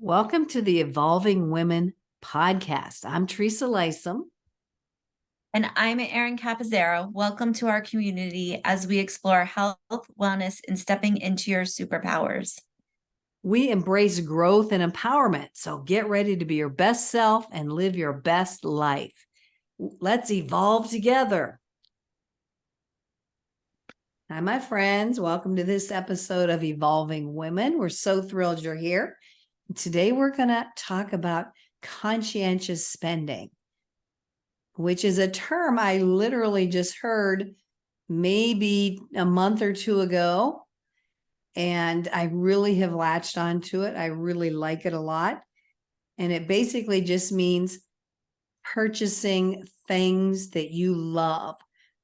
Welcome to the Evolving Women podcast. I'm Teresa Lisum. And I'm Erin Capzerra. Welcome to our community as we explore health, wellness, and stepping into your superpowers. We embrace growth and empowerment, so get ready to be your best self and live your best life. Let's evolve together. Hi, my friends. Welcome to this episode of Evolving Women. We're so thrilled you're here. Today, we're going to talk about conscientious spending, which is a term I literally just heard maybe a month or two ago. And I really have latched onto it. I really like it a lot. And it basically just means purchasing things that you love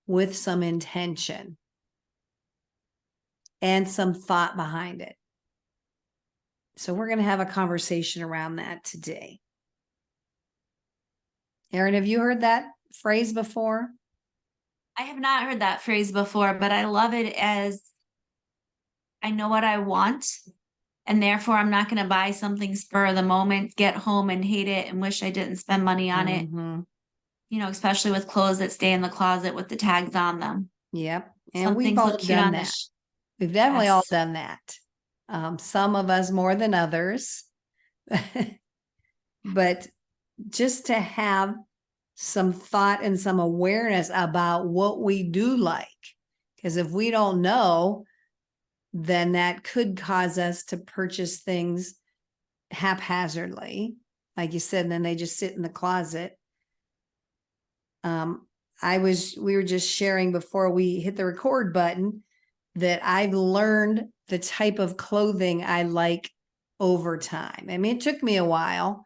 with some intention and some thought behind it. So we're going to have a conversation around that today. Erin, have you heard that phrase before? I have not heard that phrase before, but I love it as I know what I want, and therefore I'm not going to buy something spur of the moment, get home and hate it and wish I didn't spend money on it. Especially with clothes that stay in the closet with the tags on them. Yep. And Some we've things all look cute done on that. We've definitely all done that. Some of us more than others. But just to have some thought and some awareness about what we do like. Because if we don't know, then that could cause us to purchase things haphazardly. Like you said, and then they just sit in the closet. We were just sharing before we hit the record button that I've learned the type of clothing I like over time. I mean, it took me a while,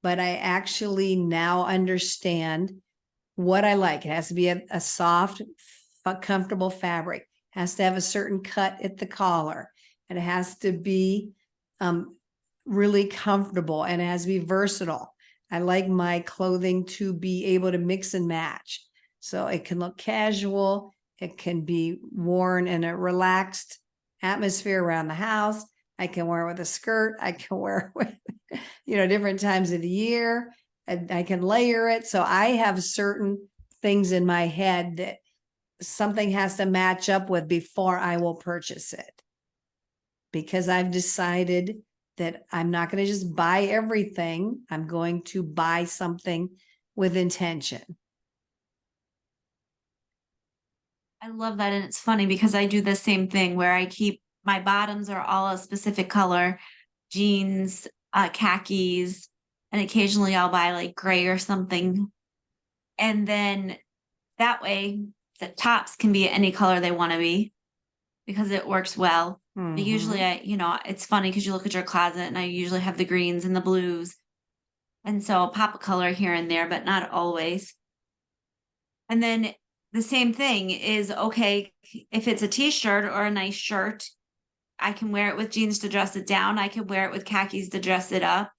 but I actually now understand what I like. It has to be a soft, comfortable fabric. It has to have a certain cut at the collar. And it has to be really comfortable, and it has to be versatile. I like my clothing to be able to mix and match. So it can look casual. It can be worn in a relaxed atmosphere around the house. I can wear it with a skirt. I can wear it with, different times of the year. I can layer it. So I have certain things in my head that something has to match up with before I will purchase it. Because I've decided that I'm not going to just buy everything. I'm going to buy something with intention. I love that. And it's funny because I do the same thing where I keep my bottoms are all a specific color, jeans, khakis, and occasionally I'll buy like gray or something. And then that way the tops can be any color they want to be because it works well. But usually it's funny because you look at your closet and I usually have the greens and the blues. And so I'll pop a color here and there, but not always. And then the same thing is okay, if it's a t-shirt or a nice shirt, I can wear it with jeans to dress it down. I can wear it with khakis to dress it up.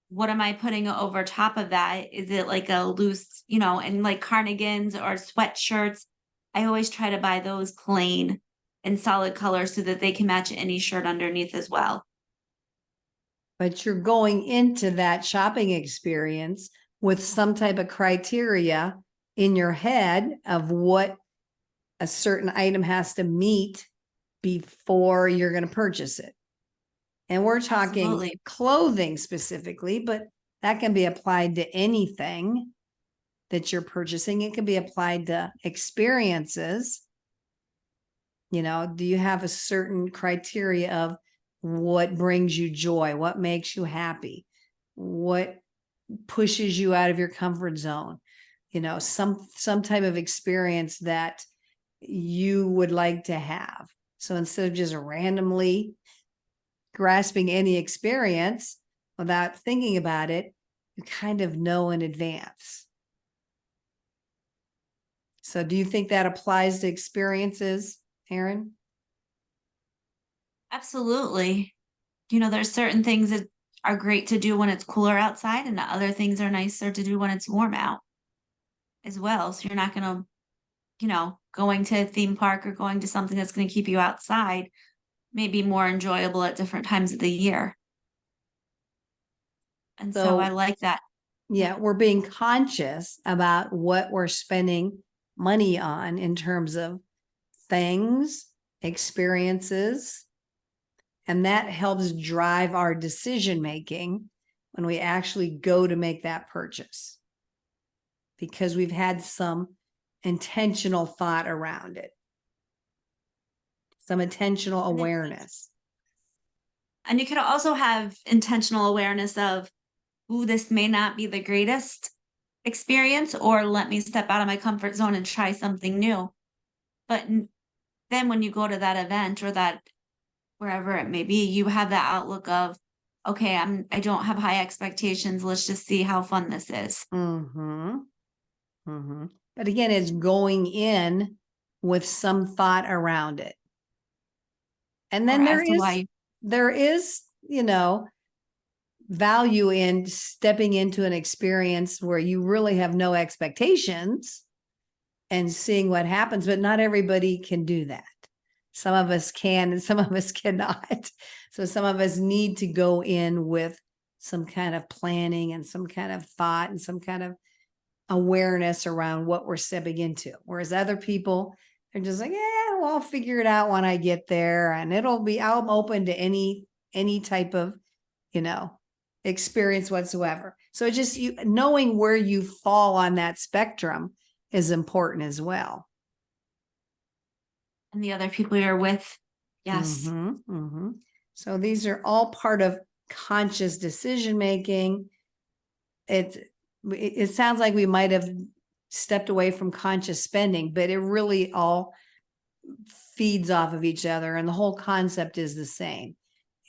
What am I putting over top of that? Is it like a loose, and like cardigans or sweatshirts? I always try to buy those plain and solid colors so that they can match any shirt underneath as well. But you're going into that shopping experience with some type of criteria in your head of what a certain item has to meet before you're going to purchase it. And we're talking clothing specifically, but that can be applied to anything that you're purchasing. It can be applied to experiences. Do you have a certain criteria of what brings you joy? What makes you happy? What pushes you out of your comfort zone? Some type of experience that you would like to have. So instead of just randomly grasping any experience without thinking about it, you kind of know in advance. So do you think that applies to experiences, Erin? Absolutely. There's certain things that are great to do when it's cooler outside, and other things are nicer to do when it's warm out as well. So you're not going to, going to a theme park or going to something that's going to keep you outside may be more enjoyable at different times of the year. And so I So like that. yeah, we're being conscious about what we're spending money on in terms of things, experiences, and that helps drive our decision making when we actually go to make that purchase because we've had some intentional thought around it, some intentional awareness. And you could also have intentional awareness of, ooh, this may not be the greatest experience, or let me step out of my comfort zone and try something new. But then when you go to that event or that wherever it may be, you have that outlook of, okay, I don't have high expectations. Let's just see how fun this is. Mm-hmm. Mm-hmm. But again, it's going in with some thought around it. And then Or as to why. there is, value in stepping into an experience where you really have no expectations and seeing what happens, but not everybody can do that. Some of us can and some of us cannot. So some of us need to go in with some kind of planning and some kind of thought and some kind of awareness around what we're stepping into. Whereas other people are just like, yeah, well, I'll figure it out when I get there. And I'm open to any type of, experience whatsoever. So just knowing where you fall on that spectrum is important as well. And the other people you're with. Yes. Mm-hmm, mm-hmm. So these are all part of conscious decision making. It sounds like we might have stepped away from conscious spending, but it really all feeds off of each other. And the whole concept is the same,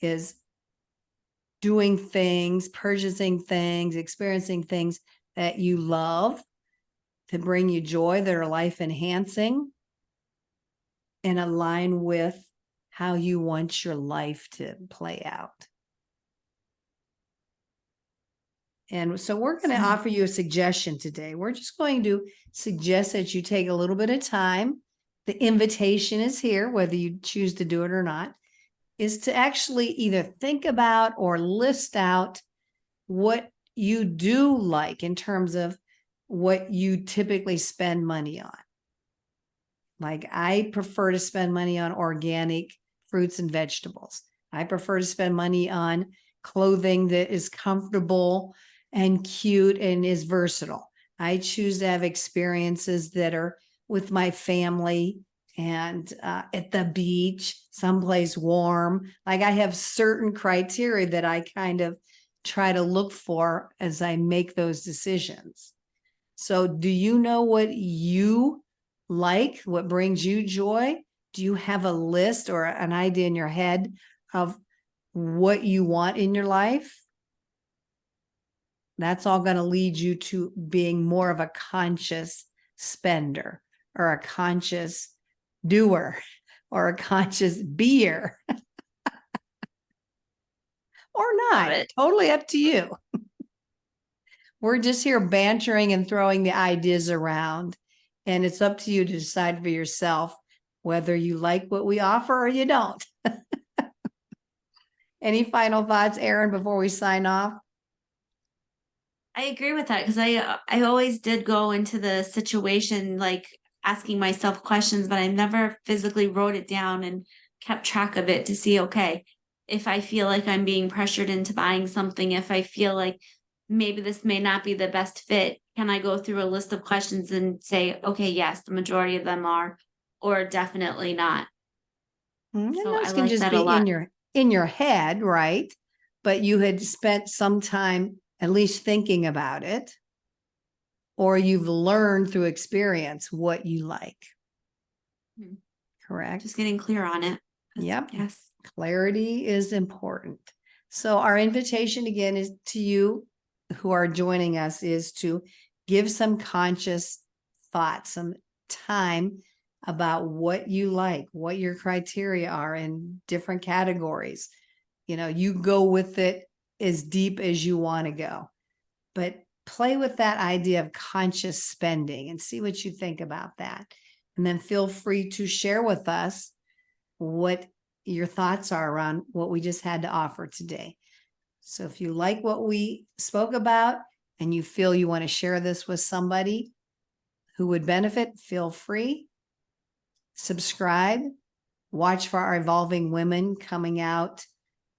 is doing things, purchasing things, experiencing things that you love to bring you joy, that are life enhancing and align with how you want your life to play out. And so we're going to offer you a suggestion today. We're just going to suggest that you take a little bit of time. The invitation is here, whether you choose to do it or not, is to actually either think about or list out what you do like in terms of what you typically spend money on. Like I prefer to spend money on organic fruits and vegetables. I prefer to spend money on clothing that is comfortable and cute and is versatile. I choose to have experiences that are with my family and at the beach, someplace warm. Like I have certain criteria that I kind of try to look for as I make those decisions. So, do you know what you like, what brings you joy? Do you have a list or an idea in your head of what you want in your life? That's all going to lead you to being more of a conscious spender or a conscious doer or a conscious beer or not. Totally up to you. We're just here bantering and throwing the ideas around. And it's up to you to decide for yourself whether you like what we offer or you don't. Any final thoughts, Erin, before we sign off? I agree with that because I always did go into the situation like asking myself questions, but I never physically wrote it down and kept track of it to see, okay, if I feel like I'm being pressured into buying something, if I feel like maybe this may not be the best fit, can I go through a list of questions and say, okay, yes, the majority of them are, or definitely not. And So I those can like just that a be lot. in your head, right? But you had spent some time at least thinking about it, or you've learned through experience what you like. Correct? Just getting clear on it. Yep. Yes. Clarity is important. So our invitation again is to you who are joining us is to give some conscious thought, some time about what you like, what your criteria are in different categories. You go with it as deep as you want to go, but play with that idea of conscious spending and see what you think about that. And then feel free to share with us what your thoughts are around what we just had to offer today. So if you like what we spoke about and you feel you want to share this with somebody who would benefit, feel free. Subscribe. Watch for our Evolving Women coming out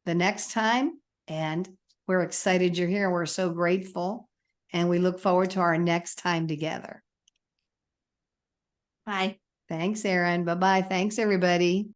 the next time. And we're excited you're here. We're so grateful. And we look forward to our next time together. Bye. Thanks, Erin. Bye-bye. Thanks, everybody.